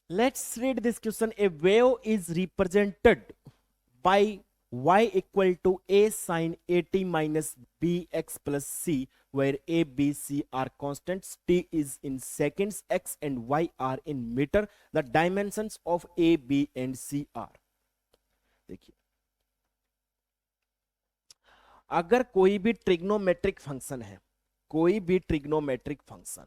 Let's read this question. A wave is represented by y equal to a sine at minus bx plus c, where a, b, c are constants. T is in seconds, x and y are in meter. The dimensions of a, b and c are. देखिए, अगर कोई भी trigonometric function है, कोई भी trigonometric function,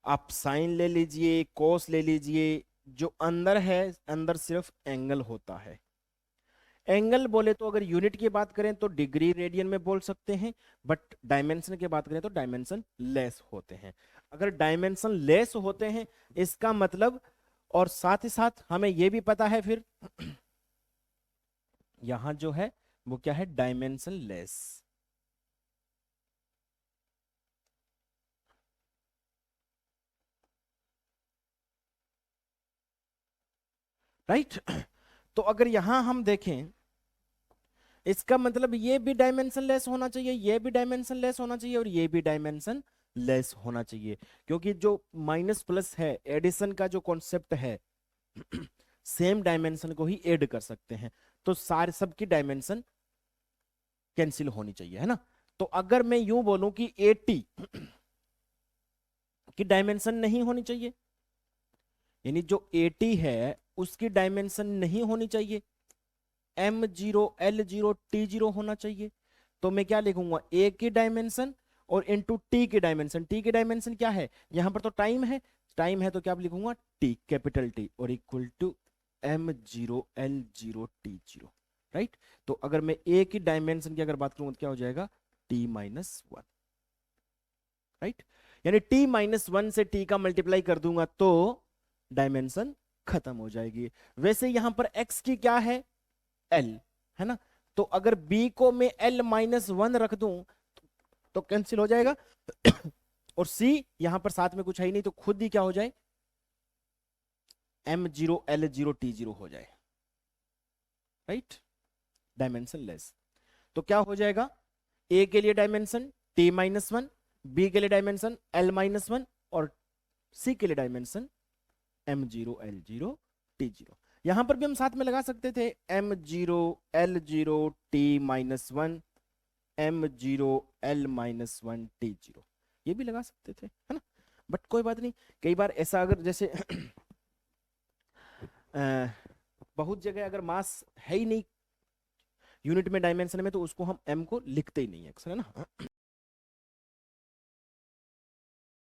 आप sign ले लीजिए, कोस ले लीजिए, जो अंदर है, अंदर सिर्फ एंगल होता है। एंगल बोले तो अगर यूनिट की बात करें तो डिग्री रेडियन में बोल सकते हैं, बट डायमेंशन की बात करें तो डायमेंशन लेस होते हैं। अगर डायमेंशन लेस होते हैं इसका मतलब, और साथ ही साथ हमें यह भी पता है फिर यहां जो है वो क्या है, डायमेंशन लेस। राइट तो अगर यहां हम देखें, इसका मतलब ये भी डायमेंशन लेस होना चाहिए, ये भी डायमेंशन लेस होना चाहिए, और ये भी डायमेंशन लेस होना चाहिए, क्योंकि जो माइनस प्लस है, एडिशन का जो कॉन्सेप्ट है सेम डायमेंशन को ही ऐड कर सकते हैं, तो सारे सबकी डायमेंशन कैंसिल होनी चाहिए, है ना। तो अगर मैं यूं बोलूं कि 80 की डायमेंशन नहीं होनी चाहिए, यानी जो 80 है उसकी डायमेंशन नहीं होनी चाहिए, m0 l0 t0 होना चाहिए, तो मैं क्या लिखूंगा, a की डायमेंशन और इनटू t की डायमेंशन। t की डायमेंशन क्या है, यहां पर तो टाइम है, टाइम है तो क्या लिखूंगा, t कैपिटल T, और equal to m0 l0 t0। Right, तो अगर मैं a की डायमेंशन की अगर बात करूंगा तो क्या हो जाएगा, t-1। राइट, यानी t-1 से t का मल्टीप्लाई कर दूंगा तो डायमेंशन खत्म हो जाएगी। वैसे यहां पर x की क्या है, l, है ना, तो अगर b को मैं l-1 रख दूं तो कैंसिल हो जाएगा और c यहां पर साथ में कुछ है ही नहीं, तो खुद ही क्या हो जाए, m0 l0 t0 हो जाए। राइट, डायमेंशन लेस, तो क्या हो जाएगा, a के लिए डायमेंशन t-1, b के लिए डायमेंशन l-1 और c के लिए डायमेंशन m0 l0 t0। यहां पर भी हम साथ में लगा सकते थे m0 l0 t-1 m0 l-1 t0, ये भी लगा सकते थे, है ना, बट कोई बात नहीं। कई बार ऐसा अगर जैसे बहुत जगह अगर मास है ही नहीं यूनिट में, डायमेंशन में, तो उसको हम m को लिखते ही नहीं है अक्सर, है ना।